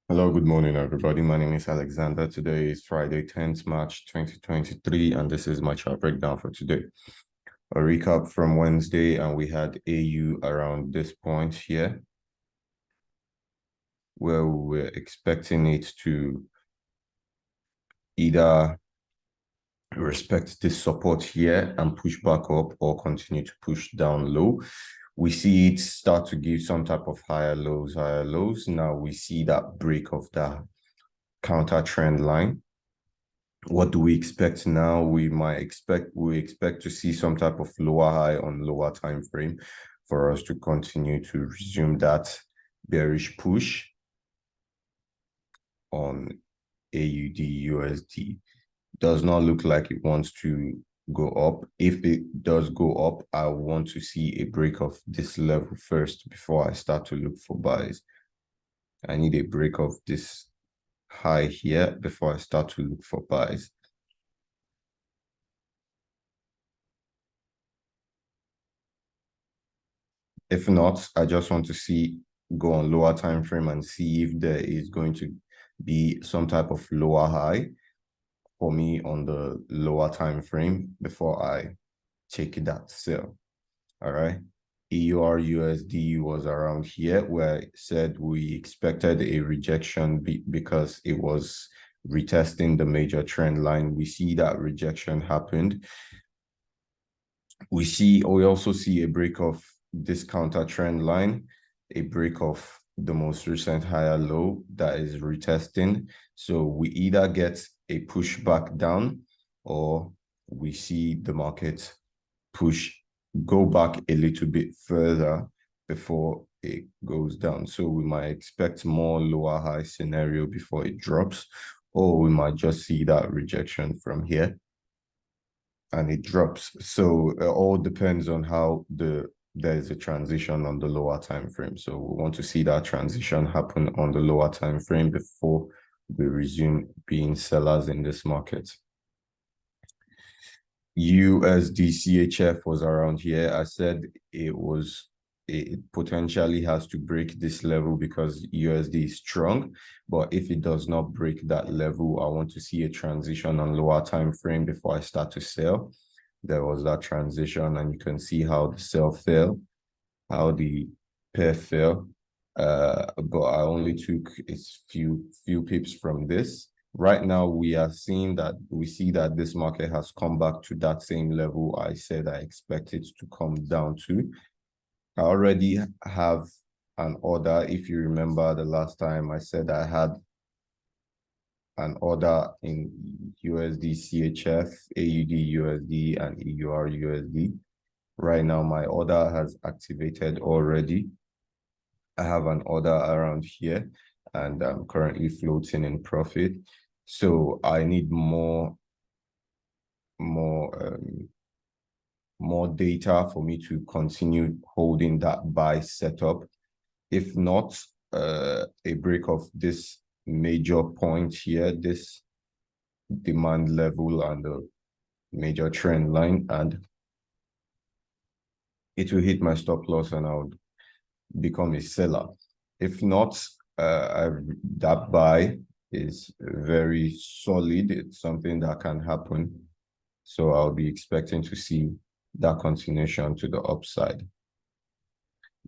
Hello, good morning, everybody. My name is Alexander. Today is Friday, 10th March 2023, and this is my chart breakdown for today. A recap from Wednesday, and we had AU around this point here, where we were expecting it to either respect this support here and push back up or continue to push down low. We see it start to give some type of higher lows. Now we see that break of that counter trend line. What do we expect now? We expect to see some type of lower high on lower time frame for us to continue to resume that bearish push on AUD USD. Does not look like it wants to go up. If it does go up, I want to see a break of this level first before I start to look for buys. I need a break of this high here before I start to look for buys. If not, I just want to see go on lower time frame and see if there is going to be some type of lower high for me on the lower time frame before I take that sell. All right. EUR USD was around here where I said we expected a rejection because it was retesting the major trend line. We see that rejection happened. We also see a break of this counter trend line, a break of the most recent higher low that is retesting. So we either get a push back down or we see the market go back a little bit further before it goes down. So we might expect more lower high scenario before it drops, or we might just see that rejection from here and it drops. So it all depends on how there is a transition on the lower time frame. So we want to see that transition happen on the lower time frame before we resume being sellers in this market. USD CHF was around here. I said it potentially has to break this level because USD is strong, but if it does not break that level, I want to see a transition on lower time frame before I start to sell. There was that transition, and you can see how the sell fell, how the pair fell. But I only took a few pips from this. Right now, we see that this market has come back to that same level I said I expect it to come down to. I already have an order. If you remember the last time I said I had an order in USD CHF, AUD USD, and EUR USD. Right now, my order has activated already. I have an order around here, and I'm currently floating in profit. So I need more data for me to continue holding that buy setup. If not, a break of this major point here, this demand level and the major trend line, and it will hit my stop loss and I would become a seller. If not, that buy is very solid. It's something that can happen. So I'll be expecting to see that continuation to the upside.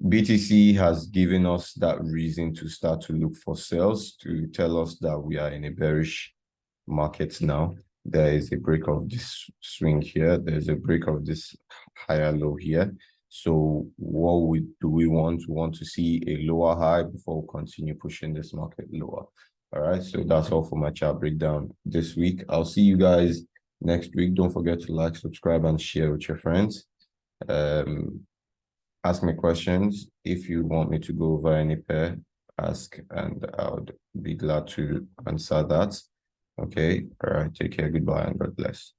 BTC has given us that reason to start to look for sales, to tell us that we are in a bearish market now. There is a break of this swing here. There's a break of this higher low here. So what do we want? We want to see a lower high before we continue pushing this market lower. All right, so that's all for my chart breakdown this week. I'll see you guys next week. Don't forget to like, subscribe, and share with your friends. Ask me questions. If you want me to go over any pair, ask, and I would be glad to answer that. Okay. All right. Take care. Goodbye, and God bless.